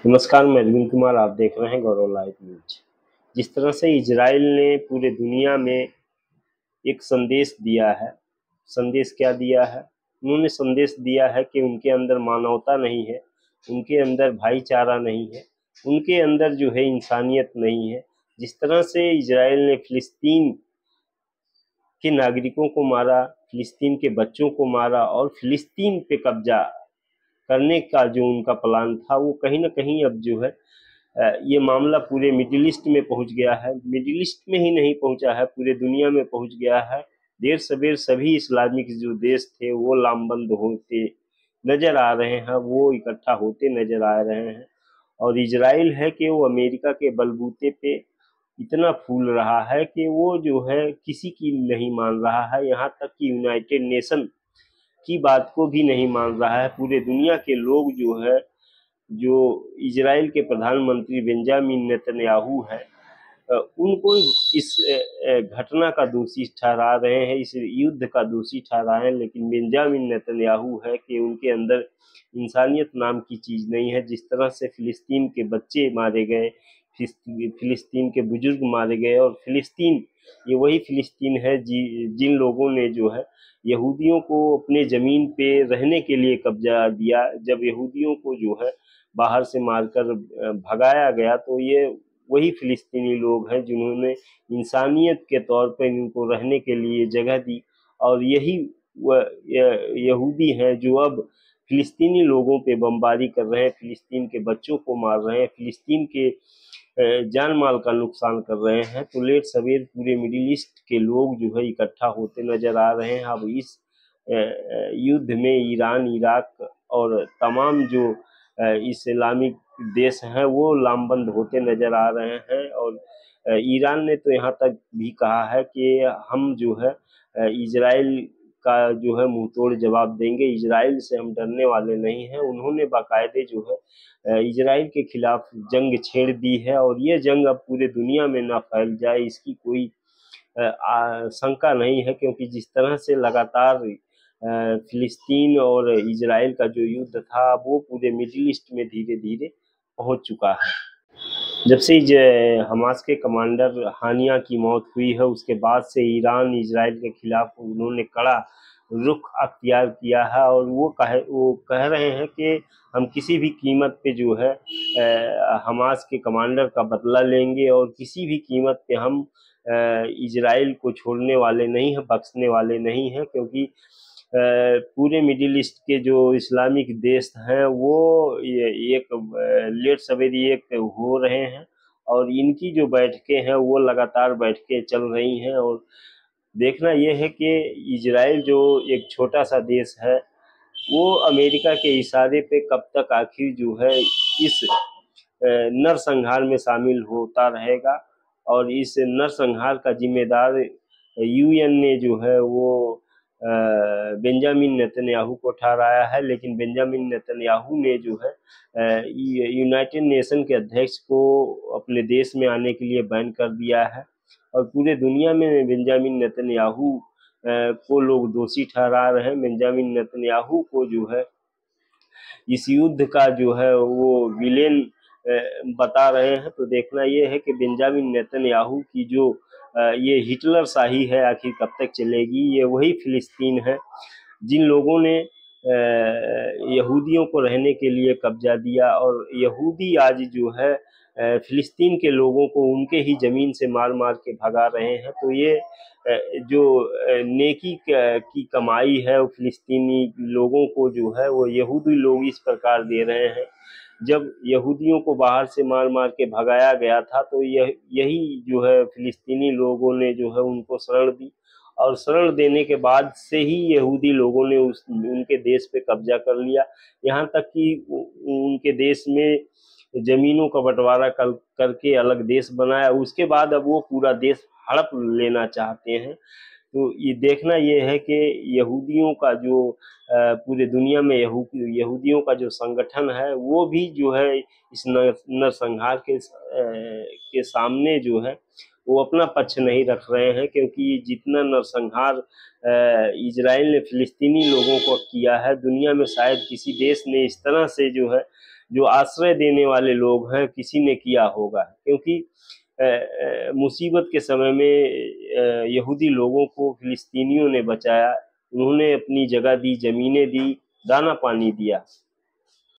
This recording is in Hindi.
नमस्कार, मैं अरविंद कुमार। आप देख रहे हैं गौरव लाइव न्यूज। जिस तरह से इजराइल ने पूरे दुनिया में एक संदेश दिया है, संदेश क्या दिया है? उन्होंने संदेश दिया है कि उनके अंदर मानवता नहीं है, उनके अंदर भाईचारा नहीं है, उनके अंदर जो है इंसानियत नहीं है। जिस तरह से इजराइल ने फिलिस्तीन के नागरिकों को मारा, फिलिस्तीन के बच्चों को मारा और फिलिस्तीन पे कब्जा करने का जो उनका प्लान था, वो कहीं ना कहीं अब जो है ये मामला पूरे मिडिल ईस्ट में पहुंच गया है। मिडिल ईस्ट में ही नहीं पहुंचा है, पूरे दुनिया में पहुंच गया है। देर सवेर सभी इस्लामिक जो देश थे वो लामबंद होते नजर आ रहे हैं, वो इकट्ठा होते नजर आ रहे हैं। और इजराइल है कि वो अमेरिका के बलबूते पे इतना फूल रहा है कि वो जो है किसी की नहीं मान रहा है, यहाँ तक कि यूनाइटेड नेशन की बात को भी नहीं मान रहा है। पूरे दुनिया के लोग जो है, जो इजराइल के प्रधानमंत्री बेंजामिन नेतन्याहू है, उनको इस घटना का दोषी ठहरा रहे हैं, इस युद्ध का दोषी ठहरा है। लेकिन बेंजामिन नेतन्याहू है कि उनके अंदर इंसानियत नाम की चीज़ नहीं है। जिस तरह से फिलिस्तीन के बच्चे मारे गए, फिलिस्तीन के बुजुर्ग मारे गए, और फिलिस्तीन ये वही फिलिस्तीन है जिन लोगों ने जो है यहूदियों को अपने ज़मीन पे रहने के लिए कब्जा दिया। जब यहूदियों को जो है बाहर से मारकर भगाया गया, तो ये वही फिलिस्तीनी लोग हैं जिन्होंने इंसानियत के तौर पर इनको रहने के लिए जगह दी। और यही यहूदी हैं जो अब फिलिस्तीनी लोगों पे बमबारी कर रहे हैं, फिलिस्तीन के बच्चों को मार रहे हैं, फिलिस्तीन के जान माल का नुकसान कर रहे हैं। तो लेट सवेर पूरे मिडिल ईस्ट के लोग जो है इकट्ठा होते नजर आ रहे हैं। अब इस युद्ध में ईरान, इराक और तमाम जो इस्लामिक देश हैं वो लामबंद होते नजर आ रहे हैं। और ईरान ने तो यहाँ तक भी कहा है कि हम जो है इजराइल का जो है मुंह तोड़ जवाब देंगे, इजराइल से हम डरने वाले नहीं हैं। उन्होंने बाकायदे जो है इजराइल के खिलाफ जंग छेड़ दी है, और ये जंग अब पूरे दुनिया में ना फैल जाए इसकी कोई शंका नहीं है। क्योंकि जिस तरह से लगातार फिलिस्तीन और इजराइल का जो युद्ध था वो पूरे मिडिल ईस्ट में धीरे धीरे पहुंच चुका है। जब से हमास के कमांडर हानिया की मौत हुई है, उसके बाद से ईरान इजराइल के खिलाफ उन्होंने कड़ा रुख अख्तियार किया है। और वो कह रहे हैं कि हम किसी भी कीमत पे जो है हमास के कमांडर का बदला लेंगे, और किसी भी कीमत पे हम इजराइल को छोड़ने वाले नहीं हैं, बख्शने वाले नहीं हैं। क्योंकि पूरे मिडिल ईस्ट के जो इस्लामिक देश हैं वो एक लेट सवेरी एक हो रहे हैं, और इनकी जो बैठकें हैं वो लगातार बैठकें चल रही हैं। और देखना यह है कि इजराइल जो एक छोटा सा देश है वो अमेरिका के इशारे पे कब तक आखिर जो है इस नरसंहार में शामिल होता रहेगा। और इस नरसंहार का जिम्मेदार यूएन ने जो है वो बेंजामिन नेतन्याहू को ठहराया है। लेकिन बेंजामिन नेतन्याहू ने जो है यूनाइटेड नेशन के अध्यक्ष को अपने देश में आने के लिए बैन कर दिया है। और पूरे दुनिया में बेंजामिन नेतन्याहू को लोग दोषी ठहरा रहे हैं। बेंजामिन नेतन्याहू को जो है इस युद्ध का जो है वो विलेन बता रहे हैं। तो देखना ये है कि बेंजामिन नेतन्याहू की जो ये हिटलर शाही है आखिर कब तक चलेगी। ये वही फिलिस्तीन है जिन लोगों ने यहूदियों को रहने के लिए कब्जा दिया, और यहूदी आज जो है फिलिस्तीन के लोगों को उनके ही ज़मीन से मार मार के भगा रहे हैं। तो ये जो नेकी की कमाई है वो फिलिस्तीनी लोगों को जो है वो यहूदी लोग इस प्रकार दे रहे हैं। जब यहूदियों को बाहर से मार मार के भगाया गया था तो यही जो है फिलिस्तीनी लोगों ने जो है उनको शरण दी, और शरण देने के बाद से ही यहूदी लोगों ने उनके देश पे कब्जा कर लिया। यहाँ तक कि उनके देश में जमीनों का बंटवारा करके अलग देश बनाया। उसके बाद अब वो पूरा देश हड़प लेना चाहते हैं। तो ये देखना ये है कि यहूदियों का जो पूरे दुनिया में यहूदियों का जो संगठन है वो भी जो है इस नरसंहार के सामने जो है वो अपना पक्ष नहीं रख रहे हैं। क्योंकि जितना नरसंहार इजराइल ने फिलिस्तीनी लोगों को किया है, दुनिया में शायद किसी देश ने इस तरह से जो है जो आश्रय देने वाले लोग हैं किसी ने किया होगा, क्योंकि मुसीबत के समय में यहूदी लोगों को फिलिस्तीनियों ने बचाया। उन्होंने अपनी जगह दी, जमीनें दी, दाना पानी दिया।